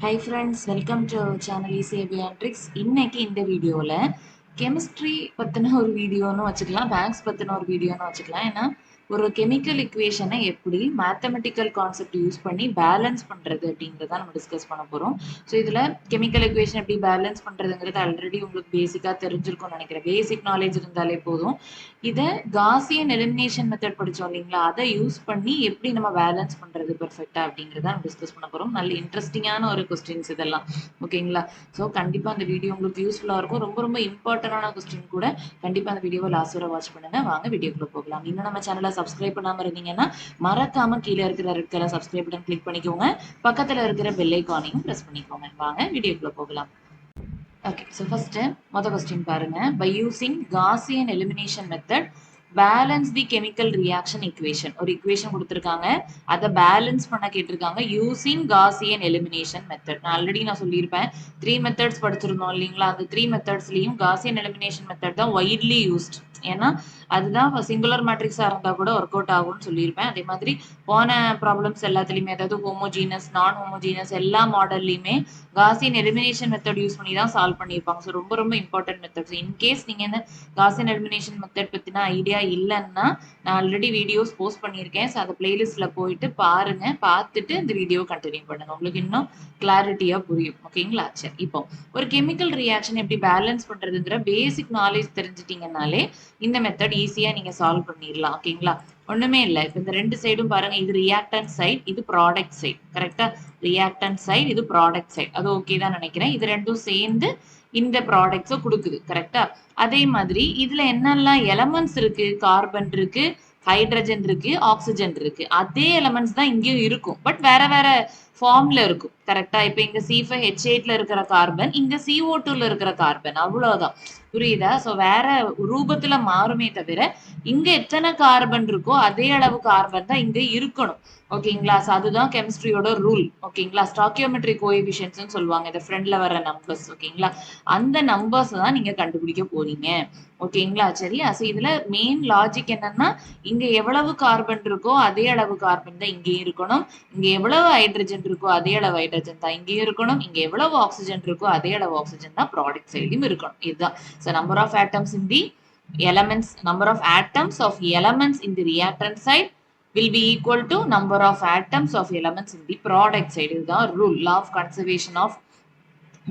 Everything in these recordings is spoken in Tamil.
Hi friends, welcome to our channel Easy Aviatrix. இன்னைக்கு இந்த வீடியோல கெமிஸ்ட்ரி பத்தின ஒரு வீடியோன்னு வச்சுக்கலாம், மேக்ஸ் பத்தின ஒரு வீடியோன்னு வச்சுக்கலாம். ஏன்னா ஒரு கெமிக்கல் இக்குவேஷனை எப்படி மேத்தமெட்டிக்கல் கான்செப்ட் யூஸ் பண்ணி பேலன்ஸ் பண்றது அப்படிங்கிறத நம்ம டிஸ்கஸ் பண்ண போறோம். ஸோ இதுல கெமிக்கல் இக்குவேஷன் எப்படி பேலன்ஸ் பண்றதுங்கிறது ஆல்ரெடி உங்களுக்கு பேசிக்கா தெரிஞ்சிருக்கும்னு நினைக்கிறேன். பேசிக் நாலேஜ் இருந்தாலே போதும். இதை காசியன் எலிமினேஷன் மெத்தட் படிச்சோம் இல்லைங்களா, அதை யூஸ் பண்ணி எப்படி நம்ம பேலன்ஸ் பண்றது பெர்ஃபெக்டா அப்படிங்கிறத நம்ம டிஸ்கஸ் பண்ண போறோம். நல்ல இன்ட்ரெஸ்டிங்கான ஒரு கொஸ்டின்ஸ் இதெல்லாம், ஓகேங்களா? ஸோ கண்டிப்பா அந்த வீடியோ உங்களுக்கு யூஸ்ஃபுல்லா இருக்கும். ரொம்ப ரொம்ப இம்பார்ட்டன்டான கொஸ்டின் கூட. கண்டிப்பா அந்த வீடியோவை லாஸ்ட் வரை வாட்ச் பண்ணுங்க. வாங்க வீடியோக்குள்ள போகலாம். இன்னும் நம்ம சேனலை சப்ஸ்கிரைப் பண்ணாம இருந்தீங்கன்னா மறக்காம கீழே இருக்கிற red colour subscribe button click பண்ணிக்கோங்க. பக்கத்துல இருக்கிற பெல் ஐகானையும் பிரஸ் பண்ணிக்கோங்க. வாங்க வீடியோக்குள்ள போகலாம். ஓகே, ஸோ ஃபர்ஸ்ட் மொதல் கொஸ்டின் பாருங்க. By using Gaussian elimination method balance the chemical reaction equation. ஒரு இக்குவேஷன் கொடுத்துருக்காங்க, அதை பேலன்ஸ் பண்ண கேட்டிருக்காங்க யூசிங் காசியன் எலிமினேஷன் மெத்தட். நான் ஆல்ரெடி சொல்லியிருப்பேன், 3 மெத்தட்ஸ் படிச்சிருந்தோம் இல்லைங்களா? அந்த 3 மெத்தட்ஸ்லையும் காசியன் எலிமினேஷன் மெத்தட் தான் வைட்லி யூஸ்ட். ஏன்னா அதுதான் சிங்குலர் மேட்ரிக்ஸா இருந்தா கூட ஒர்க் அவுட் ஆகும்னு சொல்லியிருப்பேன். அதே மாதிரி போன ப்ராப்ளம்ஸ் எல்லாத்துலயுமே, அதாவது ஹோமோஜீனஸ் நான் ஹோமோஜீனஸ் எல்லா மாடல்லையுமே காசியன் எலிமினேஷன் மெத்தட் யூஸ் பண்ணி தான் சால்வ் பண்ணியிருப்பாங்க. ஸோ ரொம்ப ரொம்ப இம்பார்ட்டன்ட் மெத்தட். ஸோ இன்கேஸ் நீங்க இந்த காசியன் எலிமினேஷன் மெத்தட் பத்தின ஐடியா இல்லைன்னா நான் ஆல்ரெடி வீடியோஸ் போஸ்ட் பண்ணியிருக்கேன். ஸோ அந்த பிளேலிஸ்ட்ல போயிட்டு பாருங்க, பார்த்துட்டு இந்த வீடியோ கண்டினியூ பண்ணுங்க. உங்களுக்கு இன்னும் கிளாரிட்டியா புரியும். ஓகேங்களா? சரி, இப்போ ஒரு கெமிக்கல் ரியாக்ஷன் எப்படி பேலன்ஸ் பண்றதுங்கிற பேசிக் நாலேஜ் தெரிஞ்சிட்டீங்கன்னாலே இந்த மெத்தட் ஈஸியா நீங்க சால்வ் பண்ணிடலாம். ஓகேங்களா? ஒண்ணுமே இல்லை. இப்போ இந்த ரெண்டு சைடும் பாருங்க, இது ரியாக்டன்ட் சைட், இது ப்ராடக்ட் சைட். கரெக்டா? ரியாக்டன்ட் சைட், இது ப்ராடக்ட் சைட். அது ஓகே தான் நினைக்கிறேன். இது ரெண்டும் சேர்ந்து இந்த ப்ராடக்ட்ஸை கொடுக்குது. கரெக்டா? அதே மாதிரி இதுல என்னெல்லாம் எலமெண்ட்ஸ் இருக்கு? கார்பன் இருக்கு, ஹைட்ரஜன் இருக்கு, ஆக்சிஜன் இருக்கு. அதே எலமெண்ட்ஸ் தான் இங்கேயும் இருக்கும், பட் வேற வேற ஃபார்ம்ல இருக்கும். கரெக்டா? இப்ப இங்க C5H8ல இருக்கிற கார்பன், இங்க CO2ல இருக்கிற கார்பன், அவ்வளவுதான். புரியுதா? சோ வேற ரூபத்துல மாறுமே தவிர இங்க எத்தனை கார்பன் இருக்கோ அதே அளவு கார்பன் தான் இங்க இருக்கணும். ஓகேங்களா? சோ அதுதான் கெமிஸ்ட்ரியோட ரூல். ஓகேங்களா? ஸ்டாக்கியோமெட்ரிக் கோஎஃபிஷியன்ட்ஸ்னு சொல்லுவாங்க, இந்த ஃப்ரண்ட்ல வர நம்பர்ஸ். ஓகேங்களா? அந்த நம்பர்ஸ் தான் நீங்க கண்டுபிடிக்க போறீங்க. ஓகேங்களா? சரியா? சோ இதுல மெயின் லாஜிக் என்னன்னா, இங்க எவ்வளவு கார்பன் இருக்கோ அதே அளவு கார்பன் தான் இங்கேயும் இருக்கணும். இங்க எவ்வளவு ஹைட்ரஜன் இருக்கோ அதே அளவு ஹைட்ரஜன் தான் இங்கேயும் இருக்கணும். இங்க எவ்வளவு ஆக்சிஜன் இருக்கோ அதே அளவு ஆக்சிஜன் தான் ப்ராடக்ட் சைட்லயும் இருக்கணும். இதுதான். So number of atoms in the elements, number of atoms of elements in the reactant side will be equal to number of atoms of elements in the product side. இதுதான் rule. law of conservation of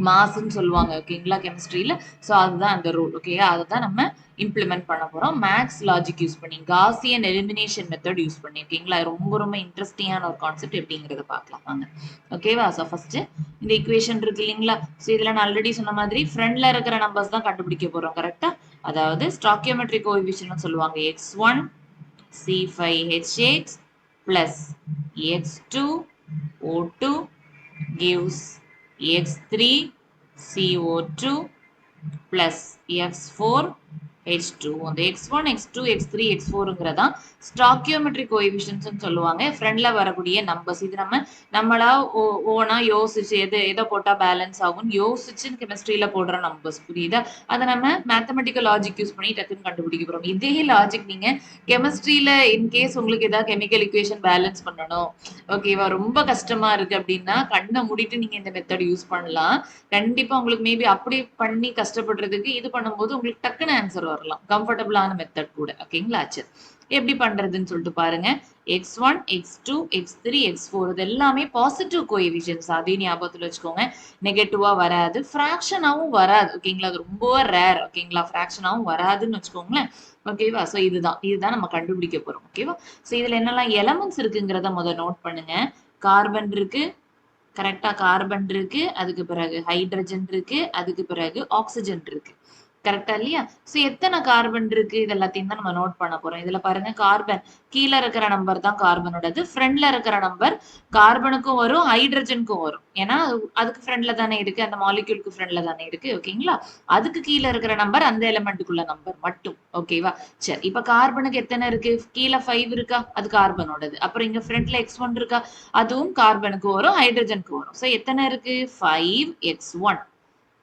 மாஸ்ன்னு சொல்லுவாங்க. ஓகேங்களா? கெமிஸ்ட்ரியில. ஸோ அதுதான் அந்த ரூல். ஓகேயா? அதை தான் நம்ம இம்ப்ளிமெண்ட் பண்ண போறோம் மேக்ஸ் லாஜிக் யூஸ் பண்ணி, காசியன் எலிமினேஷன் மெத்தட் யூஸ் பண்ணி. ஓகேங்களா? ரொம்ப ரொம்ப இன்ட்ரெஸ்டிங்கான ஒரு கான்செப்ட். எப்படிங்கிறத பார்க்கலாம் வாங்க. ஓகேவா? ஸோ ஃபர்ஸ்ட் இந்த ஈக்குவேஷன் இருக்கு இல்லைங்களா? ஸோ இதுல நான் ஆல்ரெடி சொன்ன மாதிரி ஃப்ரண்ட்ல இருக்கிற நம்பர்ஸ் தான் கண்டுபிடிக்க போறோம். கரெக்டா? அதாவது ஸ்டாக்கியோமெட்ரிக் கோஎஃபிஷியன்ட் சொல்லுவாங்க. x1 C5H8 plus x2 O2 gives x3 CO2 plus x4 H2. அந்த x1 x2 x3 x4ங்கிறதா stoichiometric coefficients சொல்லுவாங்க. ஃப்ரண்ட்ல வரக்கூடிய நம்பர்ஸ். இது நம்மளா ஓனா யோசிச்சு எதை போட்டா பேலன்ஸ் ஆகும் யோசிச்சு கெமிஸ்ட்ரியில போடுற நம்பர்ஸ். புரியுதா? அதை நம்ம மேத்தமெட்டிக்கல் லாஜிக் யூஸ் பண்ணி டக்குன்னு கண்டுபிடிக்க போறோம். இதே லாஜிக் நீங்க கெமிஸ்ட்ரியில இன்கேஸ் உங்களுக்கு ஏதாவது கெமிக்கல் இக்குவேஷன் பேலன்ஸ் பண்ணணும், ஓகேவா, ரொம்ப கஷ்டமா இருக்கு அப்படின்னா கண்ணை மூடிட்டு நீங்க இந்த மெத்தட் யூஸ் பண்ணலாம். கண்டிப்பா உங்களுக்கு மேபி அப்படி பண்ணி கஷ்டப்படுறதுக்கு இது பண்ணும்போது உங்களுக்கு டக்குன்னு ஆன்சர் வரலாம். கம்ஃபர்டபுளான மெத்தட் கூட. ஓகேங்களா? சரி, எப்படி பண்றதுன்னு சொல்லிட்டு பாருங்க. x1 x2 x3 x4 இது எல்லாமே பாசிட்டிவ் கோஎஃபிஷியன்ட்ஸ். அதே ஞாபகத்துல வச்சுக்கோங்க. நெகட்டிவா வராது, ஃபிராக்ஷனாவும் வராது. ஓகேங்களா? அது ரொம்ப ரேர். ஓகேங்களா? ஃபிராக்ஷனாவும் வராதுன்னு வச்சுக்கோங்களேன். ஓகேவா? சோ இதுதான் நம்ம கண்டுபிடிக்க போறோம். ஓகேவா? சோ இதுல என்னெல்லாம் எலமெண்ட்ஸ் இருக்குங்கிறத முதல்ல நோட் பண்ணுங்க. கார்பன் இருக்கு. கரெக்டா? கார்பன் இருக்கு, அதுக்கு பிறகு ஹைட்ரஜன் இருக்கு, அதுக்கு பிறகு ஆக்சிஜன் இருக்கு. கரெக்டா இல்லையா? சோ எத்தனை கார்பன் இருக்கு இது எல்லாத்தையும் தான் நம்ம நோட் பண்ண போறோம். இதுல பாருங்க, கார்பன் கீழே இருக்கிற நம்பர் தான் கார்பனோடது. ஃப்ரண்ட்ல இருக்கிற நம்பர் கார்பனுக்கும் வரும், ஹைட்ரஜனுக்கும் வரும். ஏன்னா அதுக்கு ஃப்ரண்ட்ல தானே இருக்கு, அந்த மாலிக்யூலுக்கு ஃப்ரண்ட்ல தானே இருக்கு. ஓகேங்களா? அதுக்கு கீழே இருக்கிற நம்பர் அந்த எலிமெண்ட்டுக்குள்ள நம்பர் மட்டும். ஓகேவா? சரி, இப்ப கார்பனுக்கு எத்தனை இருக்கு? கீழே 5 இருக்கா? அது கார்பனோடது. அப்புறம் இங்க ஃப்ரண்ட்ல x1 இருக்கா? அதுவும் கார்பனுக்கு வரும், ஹைட்ரஜனுக்கு வரும். சோ எத்தனை இருக்கு? 5x1.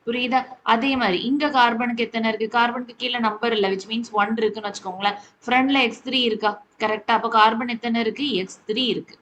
புரியுதா? அதே மாதிரி இங்க கார்பனுக்கு எத்தனை இருக்கு? கார்பனுக்கு கீழே நம்பர் இல்ல, which means 1 இருக்குன்னு வச்சுக்கோங்களேன். ஃப்ரண்ட்ல x3 இருக்கா? கரெக்டா? அப்ப கார்பன் எத்தனை இருக்கு? x3 இருக்கு.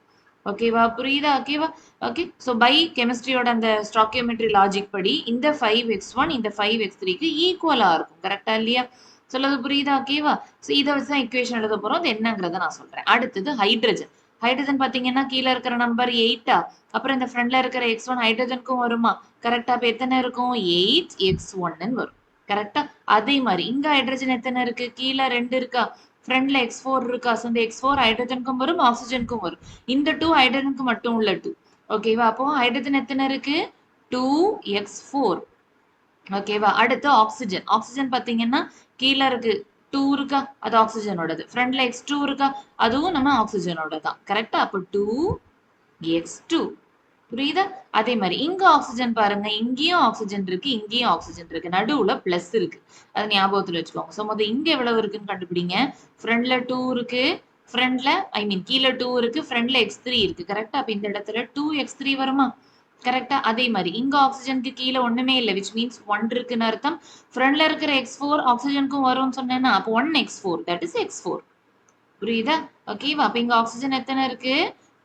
ஓகேவா? புரியுதா? ஓகேவா? ஓகே. ஸோ பை கெமிஸ்ட்ரியோட அந்த ஸ்டாக்கியோமெட்ரி லாஜிக் படி இந்த 5x1 இந்த 5x3க்கு ஈக்குவலா இருக்கும். கரெக்ட்டா இல்லையா? சொல்றது புரியுதா? ஓகேவா? ஸோ இத வச்சு தான் ஈக்குவேஷன் எழுத போறோம். அது என்னங்கிறத நான் சொல்றேன். அடுத்தது ஹைட்ரஜன். ஹைட்ரஜன் பார்த்தீங்கன்னா, கீழ இருக்கிற நம்பர் 8 அப்புறம் இந்த ஃப்ரண்ட்ல இருக்கிற x1 ஹைட்ரஜனுக்கும் வருமா? கரெக்ட்டா? அப்ப எத்தன இருக்கும்? 8x1ன்னு வரும். கரெக்ட்டா? அதே மாரி இங்க ஹைட்ரஜன் எத்தன இருக்கு? கீழ 2 இருக்கா? ஃப்ரண்ட்ல x4 இருக்கா? ஸோ இந்த x4 ஹைட்ரஜனுக்கும் வரும், ஆக்ஸிஜனுக்கும் வரும். இந்த 2 ஹைட்ரஜனுக்கு மட்டும் உள்ள 2. ஓகேவா? அப்போ ஹைட்ரஜன் எத்தனை இருக்கு? 2x4. ஓகேவா? அடுத்து ஆக்ஸிஜன். ஆக்ஸிஜன் பார்த்தீங்கன்னா, கீழ இருக்கு 2 இருக்கா? அது ஆக்ஸிஜனோடது. ஃப்ரண்ட்ல x2 இருக்கா? அதுவும் நம்ம ஆக்ஸிஜனோட தான். கரெக்ட்டா? அப்போ 2x2. புரியுதா? அதே மாரி இங்க ஆக்ஸிஜன் பாருங்க. இங்கேயும் ஆக்ஸிஜன் இருக்கு, இங்கேயும் ஆக்ஸிஜன் இருக்கு. நடுவுல பிளஸ் இருக்கு. அத ஞாபகத்துல வச்சுக்கோங்க. ஸோ இங்க எவ்வளவு இருக்குன்னு கண்டுபிடிங்க. ஃப்ரண்ட்ல 2 இருக்கு. ஃப்ரண்ட்ல கீழ 2 இருக்கு. ஃப்ரண்ட்ல x3 இருக்கு. கரெக்ட்டா? அப்ப இந்த இடத்துல 2x3 வருமா? கரெக்ட்டா? அதே மாரி இங்க ஆக்ஸிஜனுக்கு கீழ ஒண்ணுமே இல்ல. விச் மீன்ஸ் 1 இருக்குன்னு அர்த்தம். ஃப்ரண்ட்ல இருக்கிற x4 ஆக்ஸிஜனுக்கும் வரும்னு சொன்னேன்னா, அப்போ 1x4 தட் இஸ் x4. புரியுதா? ஓகேவா? அப்ப இங்க ஆக்ஸிஜன் எத்தனை இருக்கு?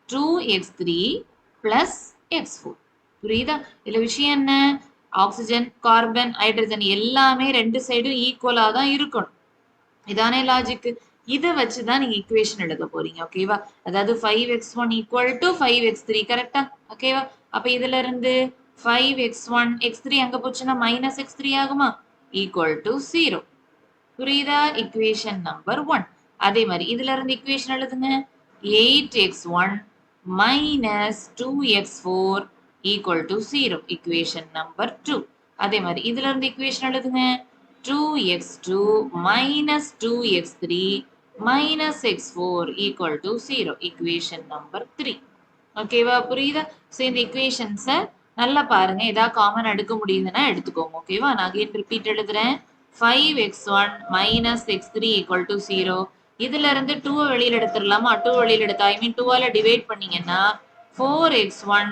2x3 plus x4. புரியுதா? இதுல விஷயம் என்ன? ஆக்ஸிஜன், கார்பன், ஹைட்ரஜன் எல்லாமே 2 சைடும் ஈக்குவலா தான் இருக்கணும். இதானே லாஜிக். இத வச்சு தான் நீங்க ஈக்குவேஷன் எழுத போறீங்க. ஓகேவா? அதாவது 5x1 equal to 5x3 கரெக்ட்டா? ஓகேவா? அப்ப இதுல இருந்து 5x1 x3 அங்க போச்சுன்னா மைனஸ் x3 ஆகுமா? Equal to 0. புரியுதா? equation number 1. அதே மாதிரி இதுல இருந்து equation எழுதுங்க. 8x1 minus 2x4 equal to 0. equation number 2. அதே மாதிரி இதுல இருந்து equation எழுதுங்க. 2x2 minus 2x3 minus x4 equal to 0. equation number 3. ஓகேவா? புரியுதா? ஸோ இந்த equations நல்லா பாருங்க. ஏதாவது காமன் எடுக்க முடியுதுன்னா எடுத்துக்கோங்க. ஓகேவா? நான் again repeat எழுதுறேன். 5x1 minus x3 equal to 0. இதுல இருந்து 2 வெளியில எடுத்துடலாமா? 2 வெளியில எடுத்தா I mean 2ஆல டிவைட் பண்ணீங்கன்னா 4x1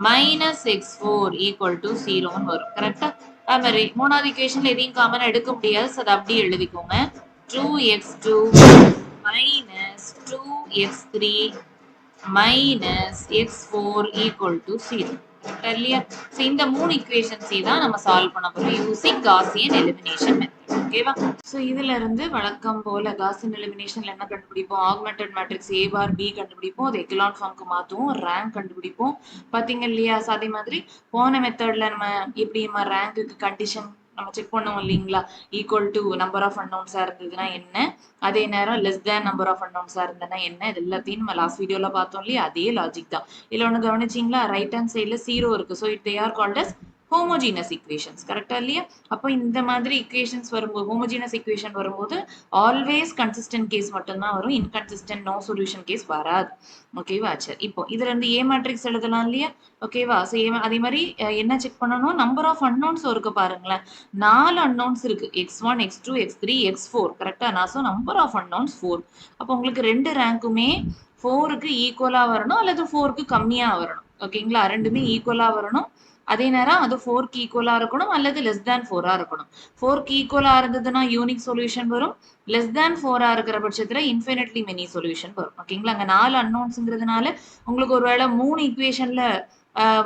minus x4 equal to 0ன்னு வரும். கரெக்டா? அது மாதிரி மூணாவது equationல எதையும் காமனா எடுக்க முடியாது. ஸோ அதை அப்படியே எழுதிக்கோங்க. 2x2 minus 2x3 minus x4 equal to 0. இல்லையா? ஸோ இந்த 3 equations தான் நம்ம சால்வ் பண்ண போறோம் using Gaussian elimination method. ஓகேவா? ஸோ இதுல இருந்து வழக்கம் போல Gaussian eliminationல என்ன கண்டுபிடிப்போம்? augmented matrix A bar B கண்டுபிடிப்போம். அது எக்கலான் ஃபார்முக்கு மாத்துவோம். ரேங்க் கண்டுபிடிப்போம். பாத்தீங்க இல்லையா? ஸோ அதே மாதிரி போன மெத்தட்ல நம்ம எப்படி நம்ம ரேங்க்குக்கு கண்டிஷன் நம்ம செக் பண்ணுவோம் இல்லைங்களா? ஈக்குவல் டு நம்பர் ஆஃப் அன்னவுன்ஸா இருந்ததுன்னா என்ன, அதே நேரம் லெஸ் தேன் நம்பர் ஆஃப் அன்னவுன்ஸா இருந்ததுன்னா என்ன, இது எல்லாத்தையும் நம்ம லாஸ்ட் வீடியோல பார்த்தோம் இல்லையா? அதே லாஜிக் தான். இதுல ஒண்ணு கவனிச்சீங்களா? ரைட் ஹேண்ட் சைட்ல 0 இருக்கு. So they are called as homogeneous equations. கரெக்டா இல்லையா? அப்போ இந்த மாதிரி ஈக்குவேஷன்ஸ் வரும்போது ஹோமோஜீனஸ் ஈக்குவேஷன் வரும்போது ஆல்வேஸ் கன்சிஸ்டன்ட் கேஸ் மட்டும்தான் வரும். இன்கன்சிஸ்டன்ட் நோ சொல்யூஷன் கேஸ் வராது. ஓகேவா? சரி, இப்போ இதுல இருந்து ஏ மேட்ரிக்ஸ் எழுதலாம் இல்லையா? ஓகேவா? ஸோ அதே மாதிரி என்ன செக் பண்ணணும்? நம்பர் ஆஃப் அன்னவுன்ஸ் இருக்கு பாருங்களேன். 4 அன்னவுன்ஸ் இருக்கு. x1 x2 x3 x4. கரெக்டா? நான் ஸோ நம்பர் ஆஃப் அன்னவுன்ஸ் 4. அப்போ உங்களுக்கு 2 ரேங்க்குமே 4க்கு ஈக்குவலா வரணும் அல்லது 4க்கு கம்மியா வரணும். ஓகேங்களா? ரெண்டுமே ஈக்குவலா வரணும். அதே நேரம் அது 4க்கு ஈக்குவலா இருக்கணும் அல்லது லெஸ் தேன் 4ஆ இருக்கணும். 4க்கு ஈக்குவலா இருந்ததுன்னா யூனிக் சொல்யூஷன் வரும். லெஸ் தேன் 4ஆ இருக்கிற பட்சத்துல இன்ஃபினிட்லி மெனி சொல்யூஷன் வரும். ஓகேங்களா? அங்க 4 அன்னவுன்ஸ்ங்கிறதுனால உங்களுக்கு ஒருவேளை 3 ஈக்குவேஷன்ல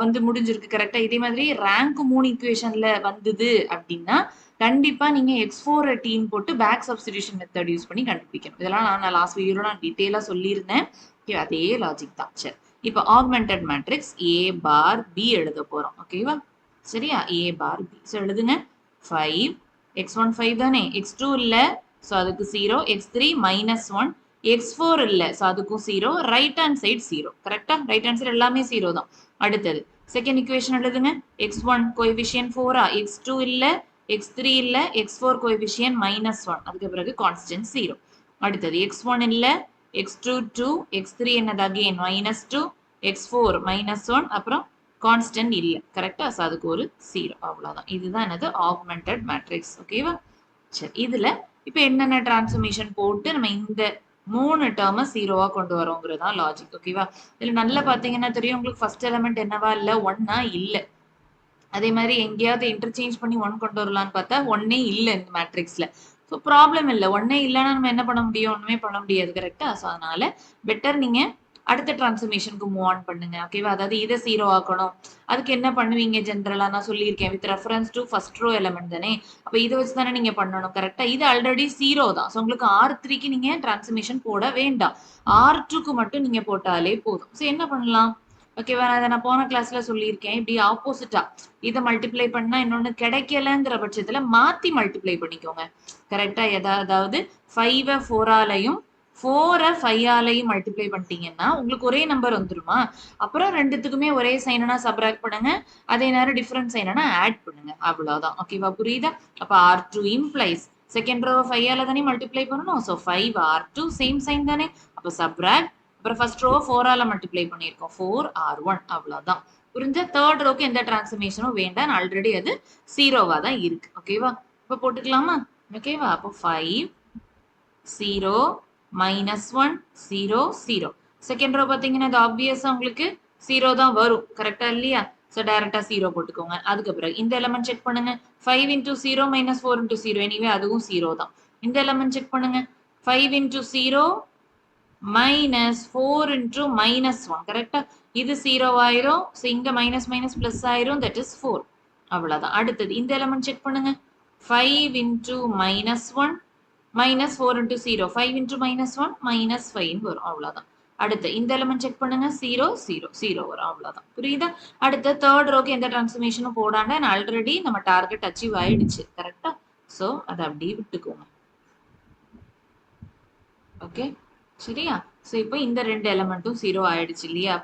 வந்து முடிஞ்சிருக்கு. கரெக்டா? இதே மாதிரி ரேங்க் 3 ஈக்குவேஷன்ல வந்தது அப்படின்னா கண்டிப்பா நீங்க x4 டீம் போட்டு பேக் சப்ஸ்டிடியூஷன் மெத்தட் யூஸ் பண்ணி கண்டுபிடிக்கணும். இதெல்லாம் நான் லாஸ்ட் வீடியோல நான் டீடைலா சொல்லியிருந்தேன். அதே லாஜிக் தான். சரி, இப்போ augmented matrix A bar B எழுத போறோம். ஓகேவா? சரியா? A bar B. ஸோ எழுதுங்க. 5 x1 5 தானே, x2 இல்ல, ஸோ அதுக்கு 0, x3 -1, x4 இல்ல, ஸோ அதுக்கும் 0, ரைட் ஹேண்ட் சைடு 0. கரெக்டா? ரைட் ஹேண்ட் சைடு எல்லாமே 0 தான். அடுத்தது செகண்ட் ஈக்குவேஷன் எழுதுங்க. x1 கோஎஃபிஷியன்ட் 4ஆ, x2 இல்ல, x3 இல்ல, x4 கோஎஃபிஷியன்ட் -1, அதுக்கு பிறகு கான்ஸ்டன்ட் 0. அடுத்தது x1 இல்ல, x2 2, x3 என்னது அகைன் -2, x4 -1, அப்புறம் கான்ஸ்டன்ட் இல்ல. கரெக்டா? ஸோ அதுக்கு ஒரு 0. அவ்வளவுதான். இதுதான் என்னது ஆக்மெண்டட் மேட்ரிக்ஸ். ஓகேவா? சரி, இதுல இப்ப என்னென்ன டிரான்ஸ்ஃபர்மேஷன் போட்டு நம்ம இந்த 3 டேர்மை 0வா கொண்டு வரோங்கிறது தான் லாஜிக். ஓகேவா? இதுல நல்லா பாத்தீங்கன்னா தெரியும் உங்களுக்கு ஃபர்ஸ்ட் எலிமெண்ட் என்னவா இல்ல, 1ஆ இல்ல. அதே மாதிரி எங்கேயாவது இன்டர்சேஞ்ச் பண்ணி 1 கொண்டு வரலான்னு பார்த்தா 1ஏ இல்ல இந்த மேட்ரிக்ஸ்ல. ஸோ ப்ராப்ளம் இல்லை. 1ஏ இல்லைன்னா நம்ம என்ன பண்ண முடியும்? ஒண்ணுமே பண்ண முடியாது. கரெக்டா? ஸோ அதனால பெட்டர் நீங்க அடுத்த டிரான்ஸ்ஃபர்மேஷனுக்கு மூவ் ஆன் பண்ணுங்க. ஓகேவா? அதாவது இதை 0 ஆக்கணும். அதுக்கு என்ன பண்ணுவீங்க ஜென்ரலா நான் சொல்லியிருக்கேன். With reference to first row element தானே. அப்ப இதை வச்சு தானே நீங்க பண்ணணும். கரெக்டா? இது ஆல்ரெடி 0 தான். ஸோ உங்களுக்கு R3க்கு நீங்க டிரான்ஸ்ஃபர்மேஷன் போட வேண்டாம். R2க்கு மட்டும் நீங்க போட்டாலே போதும். ஸோ என்ன பண்ணலாம்? ஓகேவா? அதை நான் போன கிளாஸ்ல சொல்லியிருக்கேன். இப்படி ஆப்போசிட்டா இதை மல்டிப்ளை பண்ணா இன்னொன்னு கிடைக்கலங்கிற பட்சத்துல மாத்தி மல்டிப்ளை பண்ணிக்கோங்க. கரெக்டா? அதாவது 5 4ஆலையும் 4 5ஆலையும் மல்டிப்ளை பண்ணிட்டீங்கன்னா உங்களுக்கு ஒரே நம்பர் வந்துருமா? அப்புறம் ரெண்டுத்துக்குமே ஒரே சைனா சப்ராக்ட் பண்ணுங்க. அதே நேரம் டிஃபரன்ஸ் சைனா ஆட் பண்ணுங்க. அவ்வளவுதான். ஓகேவா? புரியுதா? அப்ப R2 இம்ப்ளைஸ் செகண்ட் ரோ 5ஆல தானே மல்டிப்ளை பண்ணணும். ஸோ 5 R2 சேம் சைன் தானே. அப்ப சப்ராக்ட் அப்புறம் ஃபர்ஸ்ட் ரோ 4ஆல மல்டிப்ளை பண்ணியிருக்கோம். 4 R1 அவ்வளவுதான். புரிஞ்சா? தேர்ட் ரோக்கு எந்த டிரான்ஸ்ஃபர்மேஷனும் வேண்டாம். ஆல்ரெடி அது 0வா தான் இருக்கு. ஓகேவா? இப்ப போட்டுக்கலாமா? ஓகேவா? அப்போ 5 0 -1 0 0. செகண்ட் ரோ பாத்தீங்கன்னா அது ஆப்வியஸா உங்களுக்கு 0 தான் வரும். கரெக்டா இல்லையா? ஸோ டைரக்டா 0 போட்டுக்கோங்க. அதுக்கப்புறம் இந்த எலமெண்ட் செக் பண்ணுங்க. 5 × 0 - 4 × 0. எனிவே அதுவும் 0 தான். இந்த எலமெண்ட் செக் பண்ணுங்க. 5 × 0 -4 × -1. கரெக்டா? இது 0 ஆயிரும். ஸோ இங்க மைனஸ் மைனஸ் பிளஸ் ஆயிரும். That is 4. அவ்வளவுதான். அடுத்தது இந்த எலமெண்ட் செக் பண்ணுங்க. 5 × -1 -4 × 0. 5 × -1 -5 வரும். அவ்வளவுதான். அடுத்து இந்த எலிமெண்ட் செக் பண்ணுங்க. 0 0 0 வரும். அவ்வளவுதான். புரியுதா? அடுத்து தேர்ட் ரோக்கு எந்த டிரான்ஸ்ஃபர்மேஷனும் போடாம ஆல்ரெடி நம்ம டார்கெட் அச்சீவ் ஆயிடுச்சு. கரெக்டா? சோ அதை அப்படியே விட்டுக்கோங்க. ஓகே சரியா? சோ இப்போ இந்த ரெண்டு எலிமெண்ட்டும் 0 ஆயிடுச்சு இல்லையா?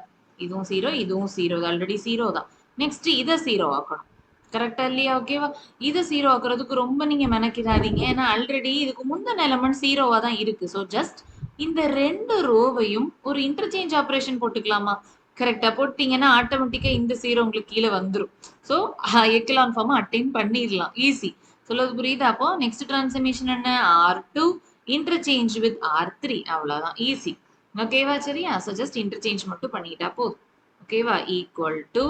இதுவும் 0 இதுவும் 0 ஆல்ரெடி 0 தான். நெக்ஸ்ட் இதை 0 ஆக்கணும். கரெக்டா இல்லையா? ஓகேவா? இதை 0 ஆக்குறதுக்கு ரொம்ப நீங்க மெனக்கிடாதீங்க. ஏன்னா ஆல்ரெடி இதுக்கு முந்தின எலிமெண்ட் 0வா தான் இருக்கு. ஸோ ஜஸ்ட் இந்த ரெண்டு ரோவையும் ஒரு இன்டர்சேஞ்ச் ஆபரேஷன் போட்டுக்கலாமா? கரெக்டா? போட்டீங்கன்னா ஆட்டோமேட்டிக்கா இந்த 0 உங்களுக்கு கீழே வந்துடும். ஸோ எக்கலான் ஃபார்ம் அட்டைன் பண்ணிடலாம். ஈஸி. சொல்றது புரியுதா? அப்போ நெக்ஸ்ட் டிரான்ஸ்ஃபர்மேஷன் என்ன? R2 interchange with R3. அவ்வளவுதான். ஈஸி. ஓகேவா? சரியா? ஸோ ஜஸ்ட் இன்டர்சேஞ்ச் மட்டும் பண்ணிட்டா போதும். ஓகேவா? ஈக்குவல் டு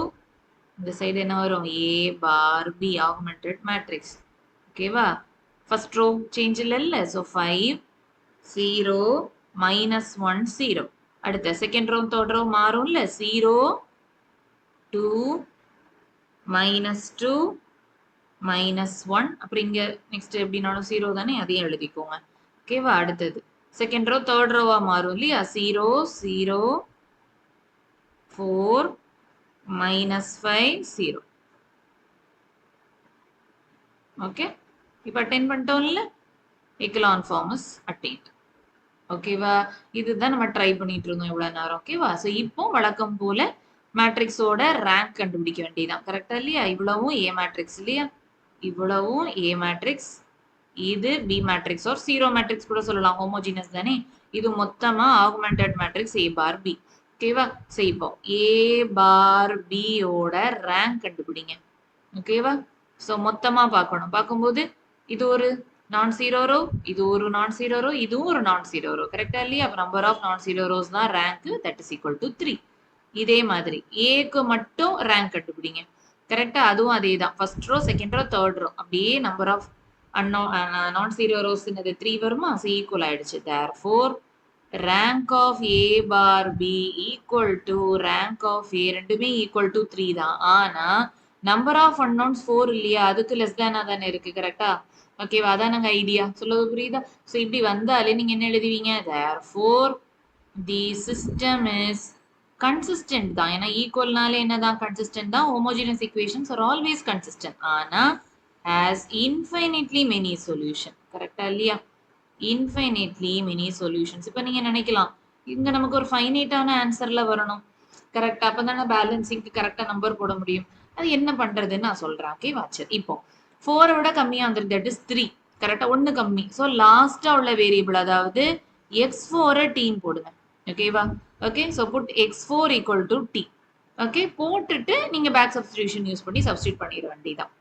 இந்த சைடு என்ன வரும்? A bar B augmented matrix. ஓகேவா? ஃபர்ஸ்ட் ரோ சேஞ்ச் இல்ல. ஸோ 5 0 -1 0. அடுத்த செகண்ட் ரோ தேர்ட் ரோ மாறும்ல. 0 2 -2 -1. அப்புறம் இங்க நெக்ஸ்ட் எப்படினாலும் 0 தானே, அதையும் எழுதிக்கோங்க. ஓகேவா? அடுத்தது செகண்ட் ரோ தேர்ட் ரோவா மாறும் இல்லையா? 0 0 4 -5 0. ஓகே இப்போ அட்டைன் பண்ணிட்டோம்ல. Echelon form is attained. ஓகேவா? இதுதான் நம்ம ட்ரை பண்ணிட்டு இருந்தோம் இவ்வளவு நேரம். ஓகேவா? ஸோ இப்போ வழக்கம் போல மேட்ரிக்ஸோட ரேங்க் கண்டுபிடிக்க வேண்டியதான். கரெக்டா இல்லையா? இவ்வளவும் ஏ மேட்ரிக்ஸ் இல்லையா? இவ்வளவும் ஏ மேட்ரிக்ஸ், இது பி மேட்ரிக்ஸ் ஒரு 0 மேட்ரிக்ஸ் கூட சொல்லலாம். ஹோமோஜினஸ் தானே. இது மொத்தமா augmented matrix A bar B. ஓகேவா? ஸோ இப்போ ஏ பார் பி ஓட ரேங்க் கண்டுபிடிங்க. ஓகேவா? ஸோ மொத்தமா பார்க்கணும். பார்க்கும்போது இது ஒரு நான் ஜீரோ ரோ, இது ஒரு நான் ஜீரோ ரோ, இதுவும் ஒரு நான் ஜீரோ ரோ. கரெக்டா இல்லையா? அப்ப number of non zero rose தான் rank. That is equal to 3. இதே மாதிரி ஏக்கு மட்டும் ரேங்க் கண்டுபிடிங்க. கரெக்டா? அதுவும் அதே தான். First row second row third row அப்படியே number of non zero rows 3 வருமா? ஸோ ஈக்குவல் ஆயிடுச்சு. Therefore rank of A bar B equal to rank of A ரெண்டுமே equal to 3 தான். ஆனா number of unknowns 4 இல்லையா? அதுக்கு less than தானே இருக்கு. கரெக்டா? ஓகேவா? அதான் நாங்க ஐடியா. சொல்லுவது புரியுதா? ஸோ இப்படி வந்தாலே நீங்க என்ன எழுதுவீங்க? therefore the system is consistent தான். ஏன்னா ஈக்குவல்னாலே என்னதான்? கன்சிஸ்டன்ட் தான். homogeneous equations are always consistent. ஆனா has infinitely many solution. கரெக்டா இல்லையா? Infinitely many solutions. இப்போ நீங்க நினைக்கலாம் இங்க நமக்கு ஒரு ஃபைனைட்டான ஆன்சர்ல வரணும். கரெக்டா? அப்பதானே பேலன்சிங்க்கு கரெக்டா நம்பர் போட முடியும். அது என்ன பண்றதுன்னு நான் சொல்றேன். Okay watcher. இப்போ 4 விட கம்மியா வந்துருக்கு. That is 3. கரெக்டா? 1 கம்மி. ஸோ லாஸ்டா உள்ள வேரியபிள் அதாவது x4 டீன்னு போடுங்க. ஓகேவா? Okay so put x4 equal to T. Okay போட்டுட்டு நீங்க பேக் சப்ஸ்டிடியூஷன் யூஸ் பண்ணி சப்ஸ்டியூட் பண்ணிட வேண்டியதான்.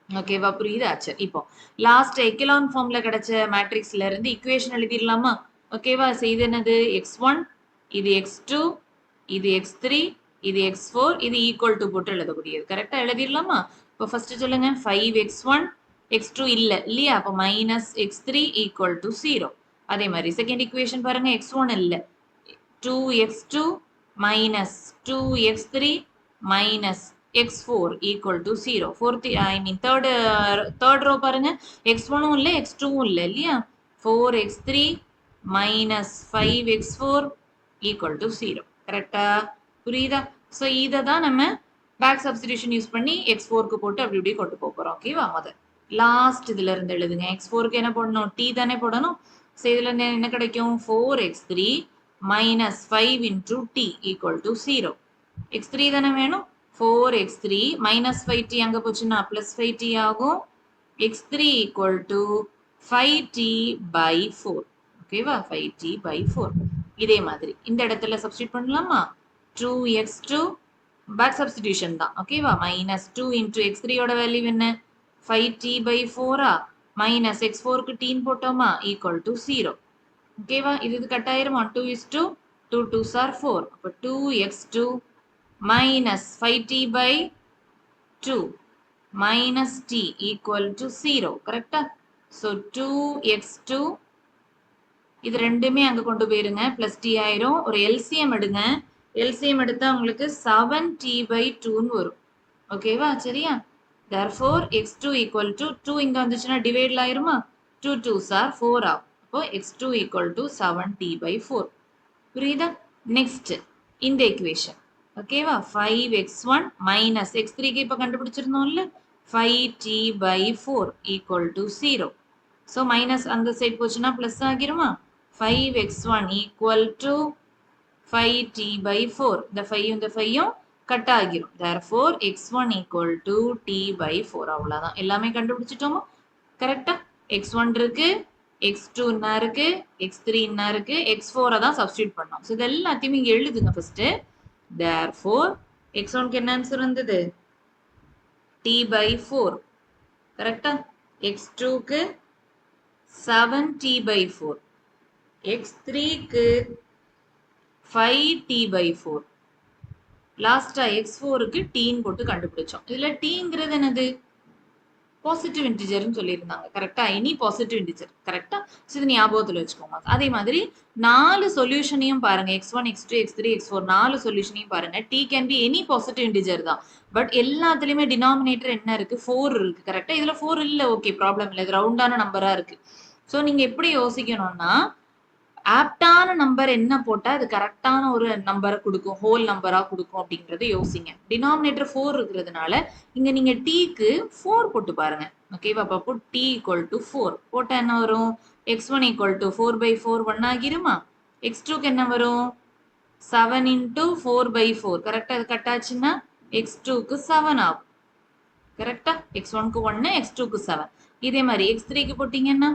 ஓகேவா? புரியுதா? சரி இப்போ லாஸ்ட் எக்கலான் ஃபார்ம்ல கிடைச்ச மேட்ரிக்ஸ்ல இருந்து ஈக்குவேஷன் எழுதிடலாமா? ஓகேவா? இது என்னது? x1, இது x2, இது x3, இது x4, இது ஈக்குவல் டு போட்டு எழுதக்கூடியது. கரெக்டா? எழுதிடலாமா? இப்போ ஃபர்ஸ்ட் சொல்லுங்க. 5x1 x2 இல்லையா? அப்போ -x3 ஈக்குவல் டு 0. அதே மாதிரி செகண்ட் ஈக்குவேஷன் பாருங்க. x1 இல்ல, 2x2 minus 2x3 minus x4 equal to 0. Fourth, I mean third row பாருங்க x1 இல்ல x2 இல்ல இல்லையா 4x3 minus 5x4 equal to 0. கரெக்டா புரியுதா? ஸோ இதை தான் நம்ம பேக் சப்ஸ்டிடியூஷன் யூஸ் பண்ணி x4க்கு போட்டு அப்படி இப்படி கொண்டு போகிறோம். ஓகேவா? முதல் லாஸ்ட் இதுல இருந்து எழுதுங்க. x4க்கு என்ன போடணும்? t தானே போடணும். ஸோ இதுல என்ன கிடைக்கும்? 4x3 minus 5 into t equal to 0. x3 தானே வேணும். 4x3 minus 5t அங்க போச்சுன்னா plus 5t ஆகும். x3 equal to 5t by 4. ஓகேவா? 5t by 4. இதே மாதிரி இந்த இடத்துல சப்ஸ்டிட் பண்ணலாமா? 2x2 பேக் சப்ஸ்டிடியூஷன் தான். ஓகேவா? மைனஸ் 2 into x3 ஓட வேல்யூ என்ன? 5t by 4 மைனஸ் x4க்கு t போட்டோமா ஈக்குவல் டு 0. ஓகேவா? இது கட் ஆயிரும். 2 is 2, 2 2s are 4. அப்போ 2x2 minus 5t by 2 minus t equal to 0. கரெக்டா? ஸோ 2x2 இது ரெண்டுமே அங்க கொண்டு போயிருங்க. பிளஸ் t ஆயிரும். ஒரு எல்சிஎம் எடுங்க. எல்சிஎம் எடுத்தா உங்களுக்கு 7t by 2ன்னு வரும். ஓகேவா? சரியா? therefore x2 equal to 2 இங்க வந்துச்சுன்னா டிவைட்ல ஆயிருமா? 2 2s are 4 ஆகும். அப்போ x2 equal to 7t by 4. புரியுதா? நெக்ஸ்ட் இந்த ஈக்குவேஷன். ஓகேவா? 5x1 minus x3க்கு இப்ப கண்டுபிடிச்சிருந்தோம்ல 5t by 4 equal to 0. So minus அந்த சைட் போச்சுன்னா பிளஸ் ஆகிருமா? 5x1 equal to 5t by 4. இந்த 5யும் கட் ஆகிரும். therefore x1 equal to t by 4. அவ்வளவுதான். எல்லாமே கண்டுபிடிச்சிட்டோமா? கரெக்டா? x1 இருக்கு, x2 என்ன இருக்கு, x3 என்ன இருக்கு, x4 தான் சப்ஸ்டிட்யூட் பண்ணோம். ஸோ இது எல்லாத்தையுமே இங்க எழுதுங்க ஃபர்ஸ்ட். therefore x1க்கு என்ன ஆன்சர் வந்தது? t by 4. கரெக்டா? x2க்கு 7t by 4. x3க்கு 5t by 4. லாஸ்டா x4க்கு t போட்டு கண்டுபிடிச்சோம். இதுல tங்கிறது என்னது? பாசிட்டிவ் இன்டிஜர்னு சொல்லியிருந்தாங்க. கரெக்டா? Any positive integer. கரெக்டா? ஸோ இது ஞாபகத்தில் வச்சுக்கோங்க. அதே மாதிரி 4 சொல்யூஷனையும் பாருங்க. x1 x2 x3 x4 4 சொல்யூஷனையும் பாருங்க. t can be any positive integer தான். பட் எல்லாத்துலயுமே டினாமினேட்டர் என்ன இருக்கு? 4 இருக்கு. கரெக்டா? இதுல 4 இல்ல. ஓகே, ப்ராப்ளம் இல்லை. இது ரவுண்டான நம்பரா இருக்கு. ஸோ நீங்க எப்படி யோசிக்கணும்னா ஆப்டான நம்பர் என்ன போட்டா அது கரெக்டான ஒரு நம்பரை கொடுக்கும், ஹோல் நம்பரா கொடுக்கும் அப்படிங்கறத யோசிங்க. டினாமினேட்டர் 4 இருக்கிறதுனால இங்க நீங்க டீக்கு 4 போட்டு பாருங்க. ஓகேவா? அப்போ t equal to 4 போட்டா என்ன வரும்? x1 equal to 4 by 4 1 ஆகிருமா? x2க்கு என்ன வரும்? 7 into 4 by 4. கரெக்டா? அது கட் ஆச்சுன்னா x2க்கு 7 ஆகும். கரெக்டா? x1க்கு 1, x2க்கு 7. இதே மாதிரி x3க்கு போட்டீங்கன்னா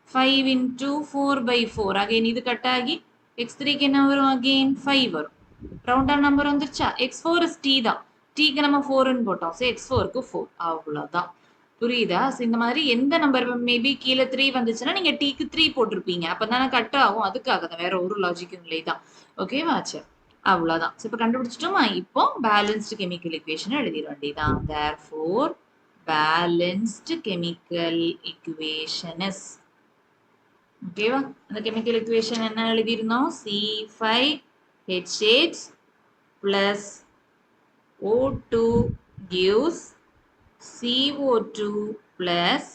5 into 4 by 4. அகைன் இது கட் ஆகி x3க்கு என்ன வரும்? அகைன் 5 வரும். ரவுண்டான நம்பர் வந்துருச்சா? x4 is t தான். tக்கு நம்ம 4ன்னு போட்டோம். ஸோ x4க்கு 4. அவ்வளோதான். புரியுதா? ஸோ இந்த மாதிரி எந்த நம்பர் மேபி கீழே 3 வந்துச்சுன்னா நீங்க tக்கு 3 போட்டிருப்பீங்க. அப்பதானே கட் ஆகும். அதுக்காக தான், வேற ஒரு லாஜிக்கும் இல்லை தான். ஓகேவா? சரி, அவ்வளோதான். ஸோ இப்போ கண்டுபிடிச்சிட்டோமா? இப்போ பேலன்ஸ்டு கெமிக்கல் இக்குவேஷன் எழுதிட வேண்டியதான். therefore balanced chemical equation is. ஓகேவா? அந்த கெமிக்கல் இக்குவேஷன் என்ன எழுதியிருந்தோம்? C5H8 plus O2 gives CO2 plus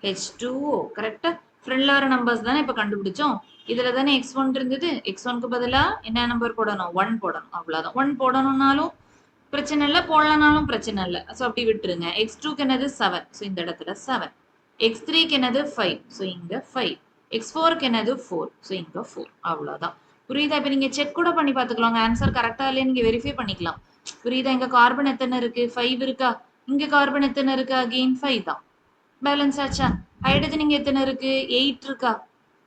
H2O. கரெக்டா? ஃப்ரெண்ட்ல வர நம்பர்ஸ் தானே இப்ப கண்டுபிடிச்சோம். இதுல தானே x1 இருந்தது. x1க்கு பதிலா என்ன நம்பர் போடணும்? 1 போடணும். அவ்வளவுதான். 1 போடணும்னாலும் பிரச்சனை இல்லை, போடலனாலும் பிரச்சனை இல்லை. ஸோ அப்படி விட்டுருங்க. x2க்கு என்னது? 7. ஸோ இந்த இடத்துல 7. x3க்கு என்னது? 5. ஸோ இங்க 5. x4க்கு என்னது? 4. ஸோ இங்க 4. அவ்வளவுதான். புரியுதா? இப்ப நீங்க செக் கூட பண்ணி பார்த்துக்கலாம். ஆன்சர் கரெக்டா இல்லையா நீங்க வெரிஃபை பண்ணிக்கலாம். புரியுதா? இங்க கார்பன் எத்தனை இருக்கு? 5 இருக்கா? இங்க கார்பன் எத்தனை இருக்கு? அகெயின் 5 தான். பேலன்ஸ் ஆச்சா? ஹைட்ரஜன் இங்க எத்தனை இருக்கு? 8 இருக்கா?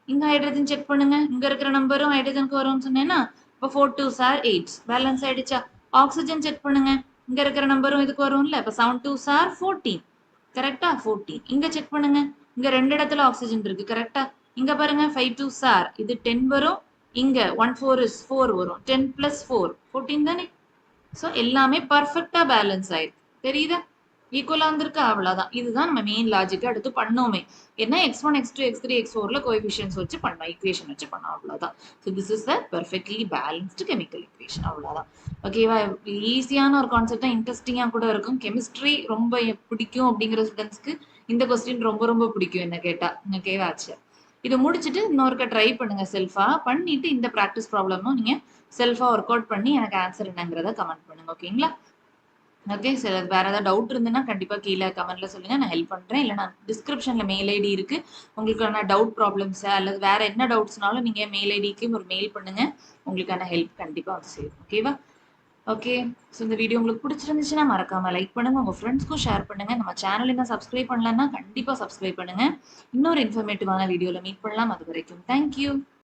இங்க ஹைட்ரஜன் செக் பண்ணுங்க. இங்க இருக்கிற நம்பரும் ஹைட்ரஜனுக்கு வரும்னு சொன்னேன்னா இப்போ 4 2s are 8. பேலன்ஸ் ஆயிடுச்சா? ஆக்சிஜன் செக் பண்ணுங்க. இங்க இருக்கிற நம்பரும் இதுக்கு வரும்ல. இப்போ 7 2s are 14. கரெக்டா? 14. இங்க செக் பண்ணுங்க. இங்க ரெண்டு இடத்துல ஆக்சிஜன் இருக்கு. கரெக்டா? இங்க பாருங்க 5 2s are இது 10 வரும். இங்க 1 4 is 4 வரும். 10 plus 4 14 தானே? ஸோ எல்லாமே பர்ஃபெக்டா பேலன்ஸ் ஆயிருக்கு. தெரியுதா? ஈக்குவலா இருந்திருக்கு அவ்வளவுதான். இதுதான் நம்ம மெயின் லாஜிக் அடுத்து பண்ணோமே. என்ன x1, x2, x3, x4ல கோஎஃபிஷியன்ட்ஸ் வச்சு பண்ணோம். ஈக்குவேஷன் வச்சு பண்ணோம் அவ்வளவுதான். So this is a perfectly balanced chemical equation அவ்வளவுதான். ஓகேவா? ஈஸியான ஒரு கான்செப்ட் தான், இன்ட்ரெஸ்டிங்கா கூட இருக்கும். கெமிஸ்ட்ரி ரொம்ப பிடிக்கும் அப்படிங்கிற ஸ்டூடெண்ட்ஸ்க்கு இந்த கொஸ்டின் ரொம்ப ரொம்ப பிடிக்கும் என்ன கேட்டா. ஓகேவா? சரி. இதை முடிச்சுட்டு இன்னொருக்க ட்ரை பண்ணுங்க செல்ஃபா. பண்ணிட்டு இந்த ப்ராக்டிஸ் ப்ராப்ளமும் நீங்க செல்ஃபா ஒர்க் அவுட் பண்ணி எனக்கு ஆன்சர் என்னங்கிறத கமெண்ட் பண்ணுங்க. ஓகேங்களா? Okay sir. வேற ஏதாவது டவுட் இருந்ததுன்னா கண்டிப்பா கீழே கமெண்ட்ல சொல்லுங்க. நான் ஹெல்ப் பண்றேன். இல்ல நான் டிஸ்கிரிப்ஷன்ல மெயில் ஐடி இருக்கு. உங்களுக்கான டவுட் ப்ராப்ளம்ஸ் அல்லது வேற என்ன டவுட்ஸ்னாலும் நீங்க மெயில் ஐடிக்கு ஒரு மெயில் பண்ணுங்க. உங்களுக்கான ஹெல்ப் கண்டிப்பா வந்து சேரும். ஓகேவா? ஓகே. ஸோ இந்த வீடியோ உங்களுக்கு பிடிச்சிருந்துச்சுன்னா மறக்காம லைக் பண்ணுங்க. உங்க ஃப்ரெண்ட்ஸ்க்கும் ஷேர் பண்ணுங்க. நம்ம சேனல் இன்னும் சப்ஸ்கிரைப் பண்ணலன்னா கண்டிப்பா சப்ஸ்கிரைப் பண்ணுங்க. இன்னொரு இன்ஃபர்மேட்டிவான வீடியோல மீட் பண்ணலாம். அது வரைக்கும் தேங்க்யூ.